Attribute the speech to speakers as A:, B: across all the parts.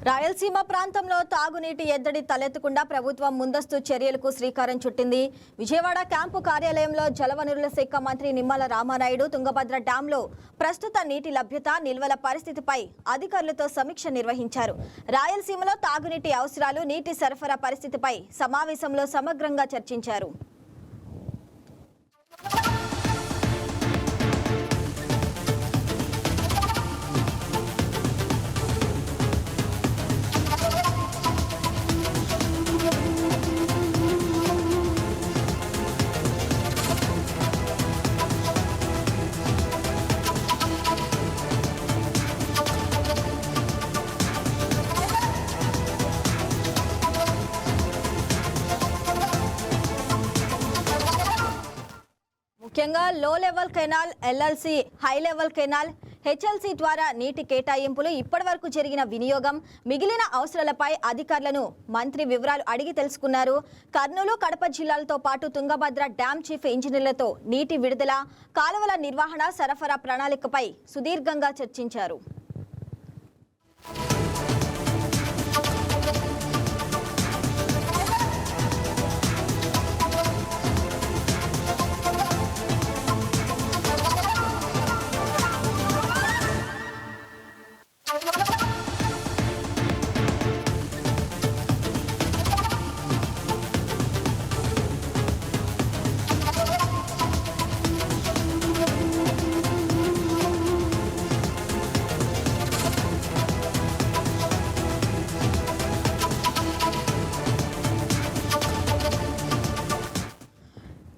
A: రాయలసీమ ప్రాంతంలో తాగునీటి ఎద్దడి తలెత్తకుండా ప్రభుత్వం ముందస్తు చర్యలకు శ్రీకారం చుట్టింది. విజయవాడ క్యాంపు కార్యాలయంలో జలవనరుల శాఖ మంత్రి నిమ్మల రామానాయుడు తుంగభద్ర డ్యాంలో ప్రస్తుత నీటి లభ్యత, నిల్వల పరిస్థితిపై అధికారులతో సమీక్ష నిర్వహించారు. రాయలసీమలో తాగునీటి అవసరాలు, నీటి సరఫరా పరిస్థితిపై సమావేశంలో సమగ్రంగా చర్చించారు. ముఖ్యంగా లో level canal, LLC, high level canal, HLC ద్వారా నీటి కేటాయింపులు, ఇప్పటివరకు జరిగిన వినియోగం, మిగిలిన అవసరాలపై అధికారులను మంత్రి వివరాలు అడిగి తెలుసుకున్నారు. కర్నూలు, కడప జిల్లాలతో పాటు తుంగభద్ర డ్యాం చీఫ్ ఇంజనీర్లతో నీటి విడుదల, కాలువల నిర్వహణ, సరఫరా ప్రణాళికపై సుదీర్ఘంగా చర్చించారు.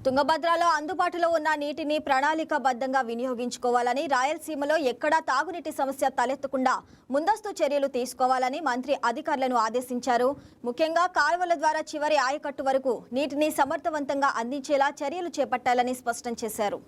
A: తుంగభద్రలో అందుబాటులో ఉన్న నీటిని ప్రణాళికాబద్ధంగా వినియోగించుకోవాలని, రాయలసీమలో ఎక్కడా తాగునీటి సమస్య తలెత్తకుండా ముందస్తు చర్యలు తీసుకోవాలని మంత్రి అధికారులను ఆదేశించారు. ముఖ్యంగా కాలువల ద్వారా చివరి ఆయకట్టు వరకు నీటిని సమర్థవంతంగా అందించేలా చర్యలు చేపట్టాలని స్పష్టం చేశారు.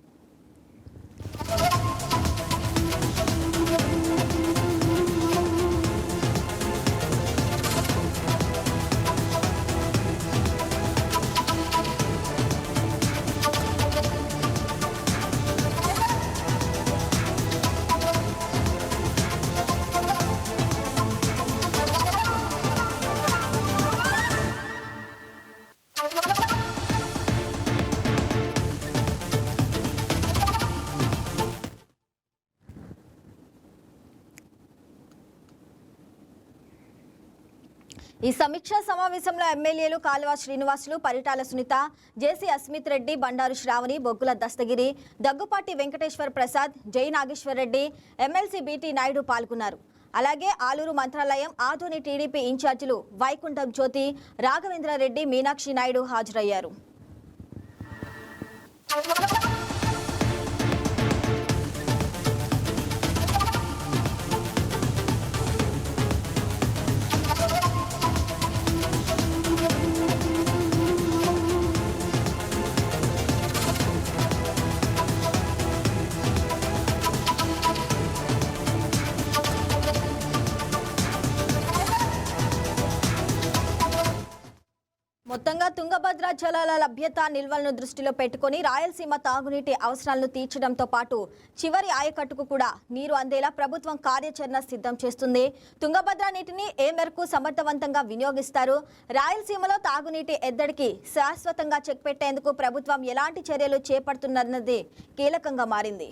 A: ఈ సమీక్షా సమావేశంలో ఎమ్మెల్యేలు కాలువ శ్రీనివాసులు, పరిటాల సునీత, జేసీ అస్మిత్ రెడ్డి, బండారు శ్రావణి, బొగ్గుల దస్తగిరి, దగ్గుపాటి వెంకటేశ్వర ప్రసాద్, జై నాగేశ్వర్ రెడ్డి, ఎమ్మెల్సీ బీటీ నాయుడు పాల్గొన్నారు. అలాగే ఆలూరు మంత్రాలయం ఆధోని టీడీపీ ఇన్ఛార్జీలు వైకుంఠం జ్యోతి, రాఘవేంద్రారెడ్డి, మీనాక్షి నాయుడు హాజరయ్యారు. మొత్తంగా తుంగభద్ర జలాల లభ్యత, నిల్వలను దృష్టిలో పెట్టుకుని రాయలసీమ తాగునీటి అవసరాలను తీర్చడంతో పాటు చివరి ఆయకట్టుకు కూడా నీరు అందేలా ప్రభుత్వం కార్యాచరణ సిద్ధం చేస్తుంది. తుంగభద్ర నీటిని ఏ మేరకు సమర్థవంతంగా వినియోగిస్తారు, రాయలసీమలో తాగునీటి ఎద్దడికి శాశ్వతంగా చెక్ పెట్టేందుకు ప్రభుత్వం ఎలాంటి చర్యలు చేపడుతున్నది కీలకంగా మారింది.